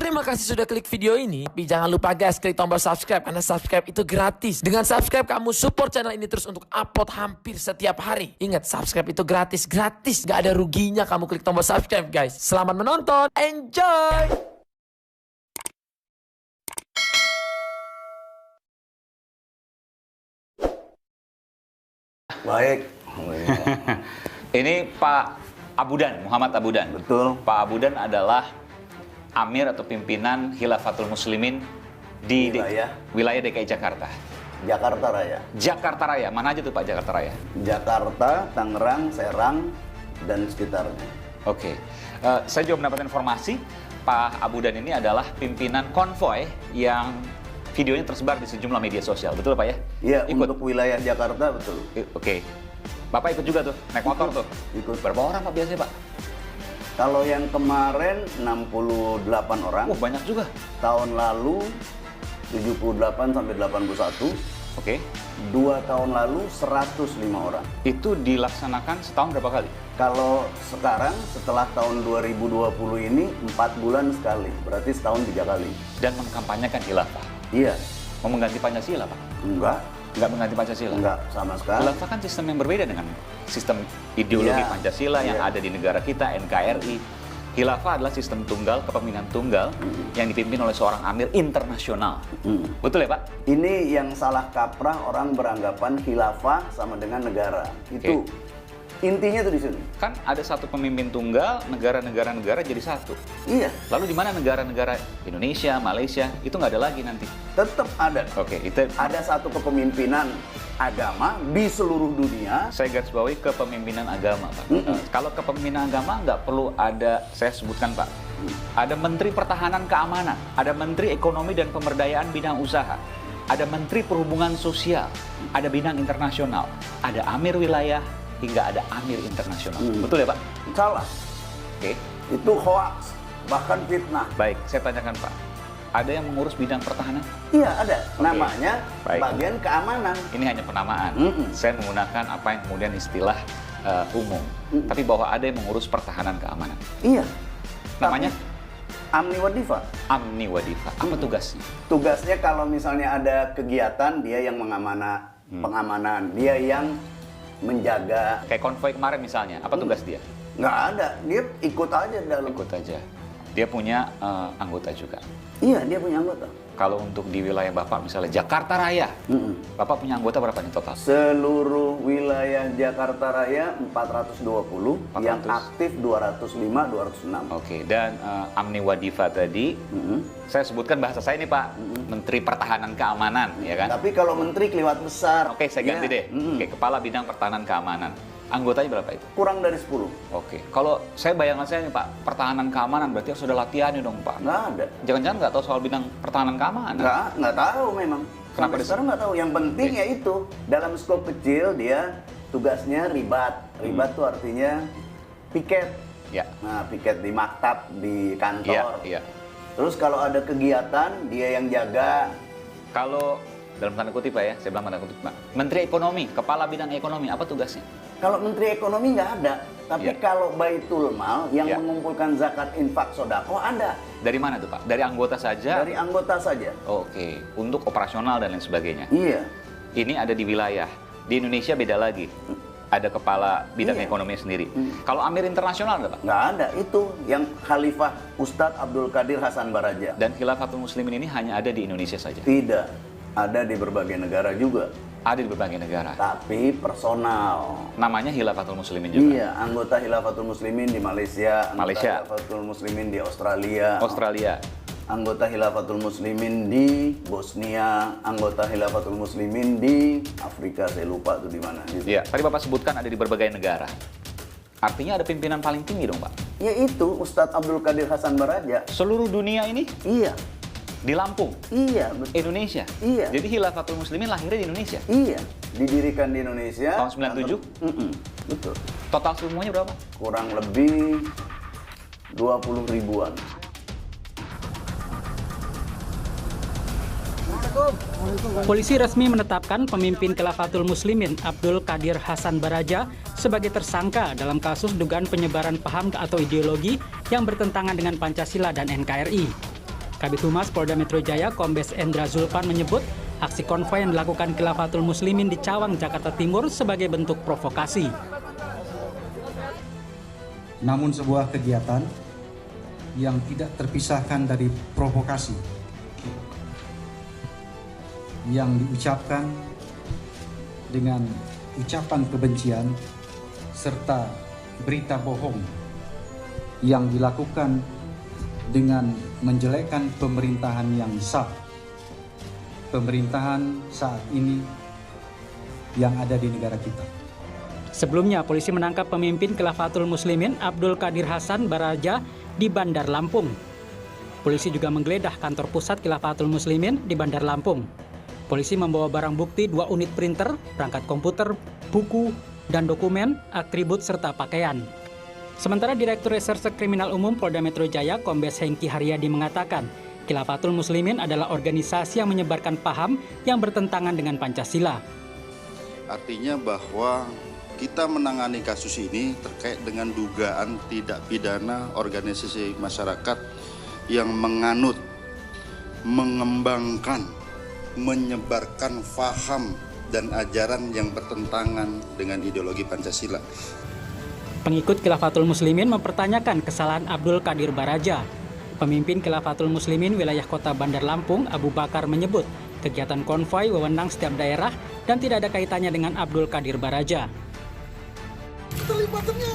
Terima kasih sudah klik video ini. Tapi jangan lupa guys, klik tombol subscribe karena subscribe itu gratis. Dengan subscribe kamu support channel ini terus untuk upload hampir setiap hari. Ingat, subscribe itu gratis. Gak ada ruginya kamu klik tombol subscribe guys. Selamat menonton. Enjoy. Baik. Ini Pak Abudan, Muhammad Abudan. Betul. Pak Abudan adalah Amir atau pimpinan Khilafatul Muslimin di wilayah DKI Jakarta. Jakarta Raya. Jakarta Raya, mana aja tuh Pak Jakarta Raya? Jakarta, Tangerang, Serang, dan sekitarnya. Oke. Saya juga mendapatkan informasi Pak Abudan ini adalah pimpinan konvoy yang videonya tersebar di sejumlah media sosial. Betul Pak ya? Iya, ikut. untuk wilayah Jakarta betul. Oke. Bapak ikut juga tuh, naik motor tuh? Ikut. Berapa orang Pak biasanya Pak? Kalau yang kemarin 68 orang. Banyak juga. Tahun lalu 78 sampai 81. Oke. 2 tahun lalu 105 orang. Itu dilaksanakan setahun berapa kali? Kalau sekarang setelah tahun 2020 ini 4 bulan sekali. Berarti setahun 3 kali. Dan mengkampanyekan khilafah. Iya. Mau mengganti Pancasila Pak? Enggak. Nggak mengganti Pancasila? Enggak sama sekali. Khilafah kan sistem yang berbeda dengan sistem ideologi Iya, Pancasila yang iya. ada di negara kita, NKRI. Khilafah adalah sistem tunggal, kepemimpinan tunggal yang dipimpin oleh seorang amir internasional. Betul ya Pak? Ini yang salah kaprah, orang beranggapan khilafah sama dengan negara. Itu intinya tuh di sini. Kan ada satu pemimpin tunggal, negara-negara jadi satu. Iya, Lalu di mana negara-negara Indonesia, Malaysia, itu nggak ada lagi nanti. tetap ada. Oke, itu Ada satu kepemimpinan agama di seluruh dunia. saya garis bawahi kepemimpinan agama, Pak. Kalau kepemimpinan agama nggak perlu ada, saya sebutkan Pak, ada Menteri Pertahanan Keamanan, ada Menteri Ekonomi dan Pemberdayaan Bidang Usaha, ada Menteri Perhubungan Sosial, ada bidang internasional, ada Amir Wilayah, hingga ada Amir Internasional. Betul ya Pak? Salah. Oke, Itu hoax, bahkan fitnah. baik, saya tanyakan Pak, ada yang mengurus bidang pertahanan? Iya, ada. Namanya Baik. bagian keamanan. Ini hanya penamaan. Saya menggunakan apa yang kemudian istilah umum. Tapi bahwa ada yang mengurus pertahanan keamanan. Iya. Namanya Amni Wadifa. Amni Wadifa. Apa tugasnya? Tugasnya kalau misalnya ada kegiatan, dia yang pengamanan. Dia yang menjaga. Kayak konvoy kemarin misalnya, apa tugas dia? Nggak ada, dia ikut aja dalam. Ikut aja. Dia punya anggota juga. Iya, dia punya anggota. Kalau untuk di wilayah Bapak misalnya Jakarta Raya, Bapak punya anggota berapa nih total? Seluruh wilayah Jakarta Raya 420, yang 400. aktif 205, 206. Oke, dan Amni Wadifa tadi, saya sebutkan bahasa saya nih Pak, Menteri Pertahanan Keamanan, ya kan? Tapi kalau menteri keliwat besar. Oke, saya ganti ya, deh. Oke, Kepala Bidang Pertahanan Keamanan. Anggotanya berapa itu? kurang dari 10. Oke, kalau saya bayangan saya nih Pak, pertahanan keamanan berarti harus ada latihannya dong Pak. Nggak ada. Jangan-jangan nggak tahu soal bidang pertahanan keamanan? Nggak tahu memang. Kenapa Sampai sekarang nggak tahu. Yang penting ya itu, dalam skop kecil dia tugasnya ribat. Ribat tuh artinya piket. Ya. Nah, piket di maktab, di kantor. Iya. Terus kalau ada kegiatan, dia yang jaga. Kalau dalam tanda kutip Pak ya, saya bilang tanda kutip Pak. Menteri Ekonomi, Kepala Bidang Ekonomi, apa tugasnya? Kalau Menteri Ekonomi nggak ada. Tapi Ya. kalau Baitul Mal yang Ya. mengumpulkan zakat, infak, sodako ada. Dari mana tuh Pak? Dari anggota saja? Dari anggota saja. Oke, untuk operasional dan lain sebagainya. Iya. Ini ada di wilayah. Di Indonesia beda lagi. Ada kepala bidang Iya. ekonomi sendiri. Kalau Amir Internasional ada Pak? Nggak ada. Itu yang Khalifah Ustadz Abdul Qadir Hasan Baraja. Dan Khilafatul Muslimin ini hanya ada di Indonesia saja? Tidak. Ada di berbagai negara juga. Ada di berbagai negara. Tapi personal. Namanya Khilafatul Muslimin juga? Iya, anggota Khilafatul Muslimin di Malaysia, anggota Khilafatul Muslimin di Australia, anggota Khilafatul Muslimin di Bosnia, anggota Khilafatul Muslimin di Afrika, saya lupa tuh di mana. Gitu. Iya, tadi Bapak sebutkan ada di berbagai negara. Artinya ada pimpinan paling tinggi dong Pak? Ya itu, Ustadz Abdul Qadir Hasan Baraja. Seluruh dunia ini Iya, di Lampung, iya, betul. Indonesia. Iya. Jadi Khilafatul Muslimin lahirnya di Indonesia. Iya, didirikan di Indonesia. Tahun 97? Betul. Total semuanya berapa? Kurang lebih 20 ribuan. Polisi resmi menetapkan pemimpin Khilafatul Muslimin Abdul Qadir Hasan Baraja sebagai tersangka dalam kasus dugaan penyebaran paham atau ideologi yang bertentangan dengan Pancasila dan NKRI. Kabid Humas Polda Metro Jaya Kombes Endra Zulpan menyebut aksi konvoi yang dilakukan Khilafatul Muslimin di Cawang, Jakarta Timur sebagai bentuk provokasi. Namun sebuah kegiatan yang tidak terpisahkan dari provokasi yang diucapkan dengan ucapan kebencian serta berita bohong yang dilakukan dengan menjelekkan pemerintahan yang sah, pemerintahan saat ini yang ada di negara kita. Sebelumnya, polisi menangkap pemimpin Khilafatul Muslimin Abdul Qadir Hasan Baraja di Bandar Lampung. Polisi juga menggeledah kantor pusat Khilafatul Muslimin di Bandar Lampung. Polisi membawa barang bukti 2 unit printer, perangkat komputer, buku, dan dokumen, atribut, serta pakaian. Sementara Direktur Reserse Kriminal Umum Polda Metro Jaya Kombes Hengki Haryadi mengatakan, Khilafatul Muslimin adalah organisasi yang menyebarkan paham yang bertentangan dengan Pancasila. Artinya bahwa kita menangani kasus ini terkait dengan dugaan tidak pidana organisasi masyarakat yang menganut, mengembangkan, menyebarkan faham dan ajaran yang bertentangan dengan ideologi Pancasila. Pengikut Khilafatul Muslimin mempertanyakan kesalahan Abdul Qadir Baraja. Pemimpin Khilafatul Muslimin wilayah kota Bandar Lampung, Abu Bakar, menyebut kegiatan konvoi wewenang setiap daerah dan tidak ada kaitannya dengan Abdul Qadir Baraja. Keterlibatannya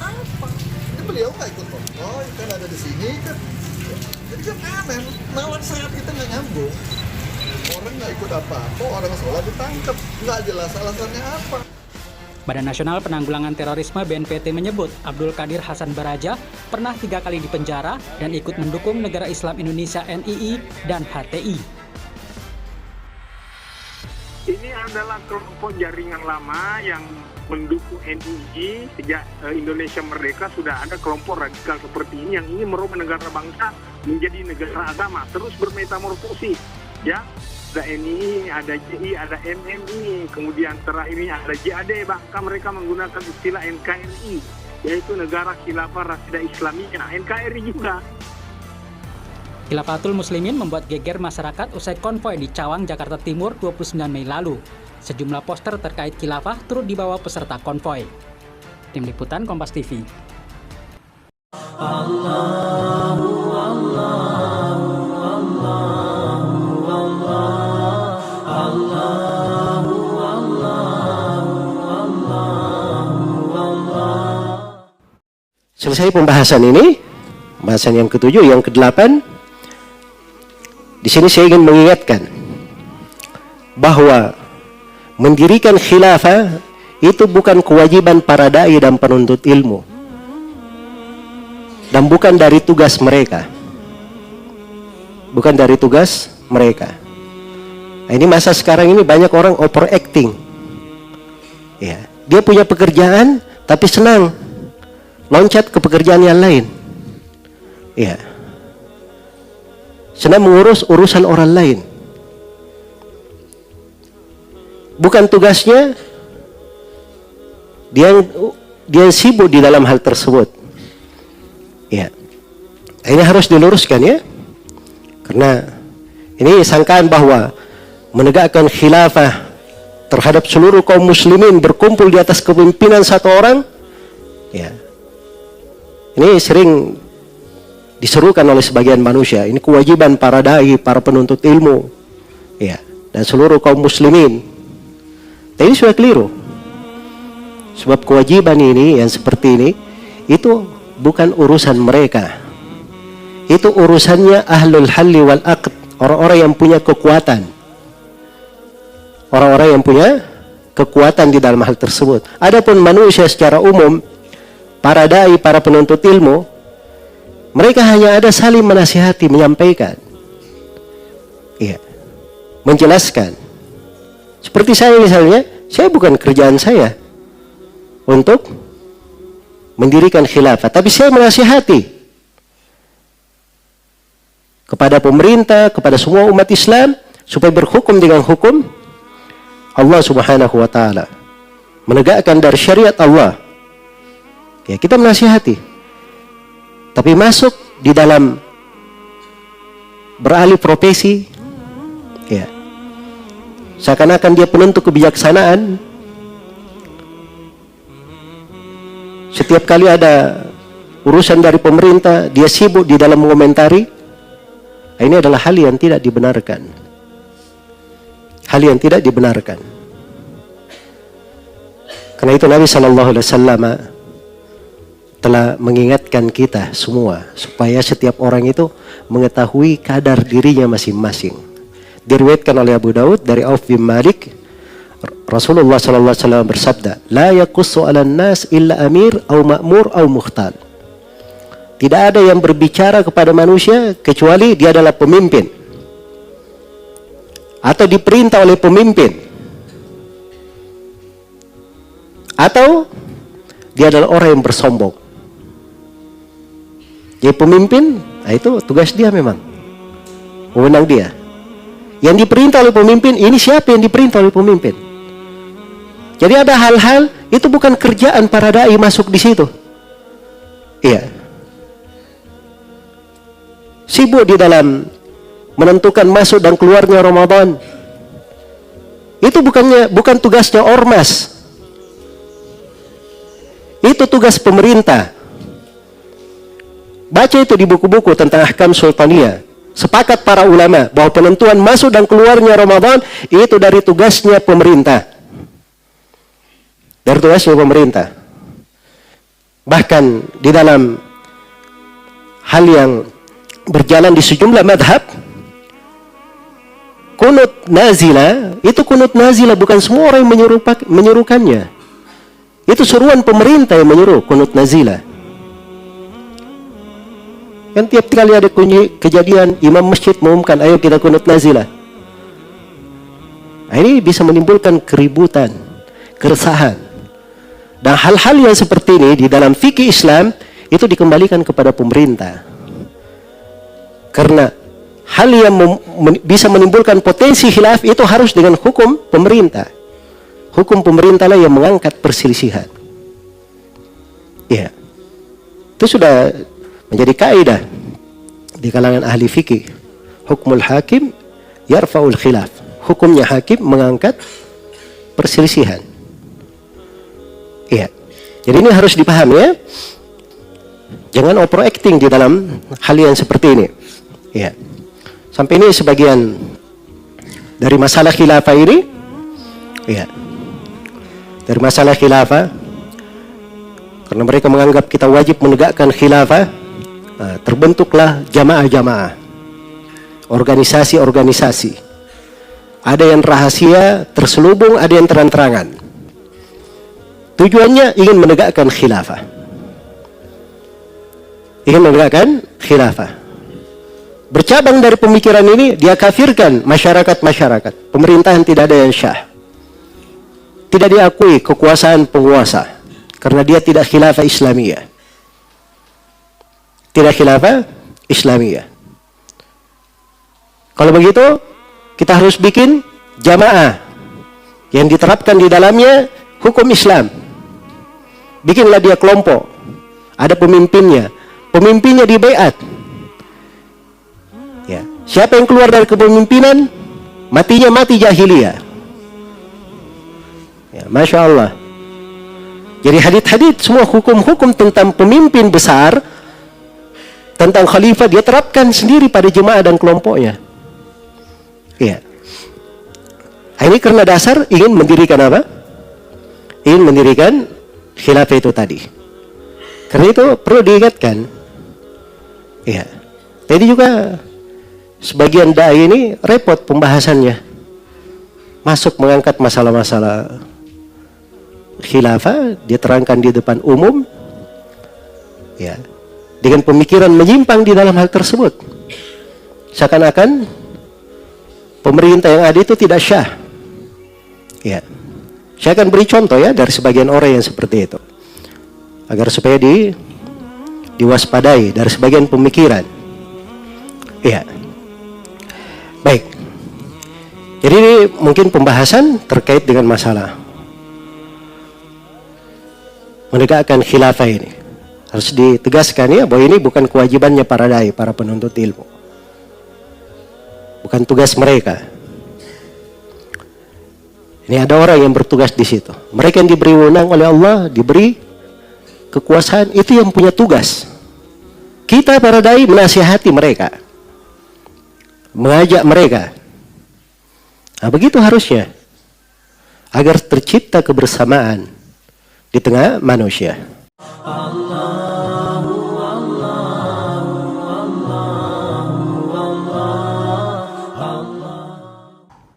apa? Ini beliau nggak ikut konvoi, kan ada di sini kan. Jadi kan aneh, lawan sehat kita nggak nyambung. Orang nggak ikut apa-apa, orang sholat ditangkap, nggak jelas alasannya apa. Badan Nasional Penanggulangan Terorisme BNPT menyebut Abdul Qadir Hasan Baraja pernah 3 kali dipenjara dan ikut mendukung Negara Islam Indonesia NII dan HTI. Ini adalah kelompok jaringan lama yang mendukung NII sejak Indonesia merdeka. Sudah ada kelompok radikal seperti ini yang ingin merubah negara bangsa menjadi negara agama, terus bermetamorfosis, ya. Ada NII, ada JI, ada MMI, kemudian terakhir ini ada JAD, bahkan mereka menggunakan istilah NKRI, yaitu Negara Khilafah Rasyidah Islamiyah, NKRI juga. Khilafatul Muslimin membuat geger masyarakat usai konvoi di Cawang, Jakarta Timur 29 Mei lalu. Sejumlah poster terkait khilafah turut dibawa peserta konvoi. Tim Liputan Kompas TV. Selesai pembahasan ini, pembahasan yang ke-7, yang ke-8. Di sini saya ingin mengingatkan bahwa mendirikan khilafah itu bukan kewajiban para dai dan penuntut ilmu, dan bukan dari tugas mereka. Bukan dari tugas mereka. Nah, ini masa sekarang ini banyak orang overacting. Ya, dia punya pekerjaan tapi senang loncat ke pekerjaan yang lain. Ya. Senang mengurus urusan orang lain. Bukan tugasnya, dia sibuk di dalam hal tersebut. Ya. Ini harus diluruskan, ya. Karena ini sangkaan bahwa menegakkan khilafah terhadap seluruh kaum muslimin berkumpul di atas kepemimpinan satu orang, ya. Ini sering diserukan oleh sebagian manusia. Ini kewajiban para dai, para penuntut ilmu, ya, dan seluruh kaum muslimin. Tapi ini sudah keliru. Sebab kewajiban ini yang seperti ini itu bukan urusan mereka. Itu urusannya ahlul halli wal aqd, orang-orang yang punya kekuatan. Orang-orang yang punya kekuatan di dalam hal tersebut. Adapun manusia secara umum, para dai, para penuntut ilmu, mereka hanya ada saling menasihati, menyampaikan, iya, menjelaskan. Seperti saya misalnya, saya bukan kerjaan saya untuk mendirikan khilafah, tapi saya menasihati kepada pemerintah, kepada semua umat Islam supaya berhukum dengan hukum Allah Subhanahu wa taala, menegakkan dari syariat Allah. Ya, kita menasihati. Tapi masuk di dalam beralih profesi, ya, seakan-akan dia penentu kebijaksanaan. Setiap kali ada urusan dari pemerintah, dia sibuk di dalam mengomentari. Ini adalah hal yang tidak dibenarkan. Hal yang tidak dibenarkan. Karena itu Nabi SAW telah mengingatkan kita semua supaya setiap orang itu mengetahui kadar dirinya masing-masing. Diriwayatkan oleh Abu Daud dari Auf bin Malik, Rasulullah SAW bersabda, "La yaqussu 'alan nas illa amir au ma'mur au mukhtar." Tidak ada yang berbicara kepada manusia kecuali dia adalah pemimpin atau diperintah oleh pemimpin, atau dia adalah orang yang bersombong. Jadi pemimpin, nah itu tugas dia memang, wewenang dia. Yang diperintah oleh pemimpin, ini siapa yang diperintah oleh pemimpin? Jadi ada hal-hal itu bukan kerjaan para dai masuk di situ. Iya. Sibuk di dalam menentukan masuk dan keluarnya Ramadan. Itu bukan tugasnya ormas. Itu tugas pemerintah. Baca itu di buku-buku tentang ahkam sultaniyah. Sepakat para ulama bahwa penentuan masuk dan keluarnya Ramadan itu dari tugasnya pemerintah. Dari tugasnya pemerintah. Bahkan di dalam hal yang berjalan di sejumlah madhab, kunut nazilah, itu kunut nazilah bukan semua orang yang menyuruhkannya. Itu seruan pemerintah yang menyuruh kunut nazilah. Kan tiap kali ada kejadian, imam masjid mengumumkan, ayo kita kunut nazilah. Nah, ini bisa menimbulkan keributan, keresahan. Dan hal-hal yang seperti ini di dalam fikih Islam itu dikembalikan kepada pemerintah. Karena hal yang bisa menimbulkan potensi khilaf itu harus dengan hukum pemerintah. Hukum pemerintah lah yang mengangkat perselisihan. Ya, itu sudah menjadi kaidah di kalangan ahli fikih. Hukmul hakim yarfa'ul khilaf. Hukumnya hakim mengangkat perselisihan. Iya. Jadi ini harus dipahami ya. Jangan overacting di dalam hal yang seperti ini. Ya. Sampai ini sebagian dari masalah khilafah ini. Ya. Dari masalah khilafah, karena mereka menganggap kita wajib menegakkan khilafah, terbentuklah jamaah-jamaah, organisasi-organisasi. Ada yang rahasia, terselubung, ada yang terang-terangan. Tujuannya ingin menegakkan khilafah. Ingin menegakkan khilafah. Bercabang dari pemikiran ini, dia kafirkan masyarakat-masyarakat. Pemerintahan tidak ada yang syah. Tidak diakui kekuasaan penguasa. Karena dia tidak khilafah Islamiyah. Tidak khilafah Islamiyah. Kalau begitu, kita harus bikin jamaah yang diterapkan di dalamnya hukum Islam. Bikinlah dia kelompok. Ada pemimpinnya. Pemimpinnya dibaiat. Ya. Siapa yang keluar dari kepemimpinan, matinya mati jahiliyah. Ya, Masya Allah. Jadi hadits-hadits semua hukum-hukum tentang pemimpin besar, tentang khalifah, dia terapkan sendiri pada jemaah dan kelompoknya. Iya. Ini karena dasar ingin mendirikan apa? Ingin mendirikan khilafah itu tadi. Karena itu perlu diingatkan. Iya. Tadi juga sebagian dai ini repot pembahasannya. Masuk mengangkat masalah-masalah khilafah, dia terangkan di depan umum, ya, dengan pemikiran menyimpang di dalam hal tersebut. Seakan-akan pemerintah yang ada itu tidak syah. Ya, saya akan beri contoh ya dari sebagian orang yang seperti itu, agar supaya diwaspadai dari sebagian pemikiran. Ya, baik. Jadi ini mungkin pembahasan terkait dengan masalah menegakkan khilafah ini. Harus ditegaskan ya bahwa ini bukan kewajibannya para dai, para penuntut ilmu. bukan tugas mereka. Ini ada orang yang bertugas di situ. Mereka yang diberi wewenang oleh Allah, diberi kekuasaan, itu yang punya tugas. Kita para dai menasihati mereka, mengajak mereka. Nah, begitu harusnya, agar tercipta kebersamaan di tengah manusia. Allah.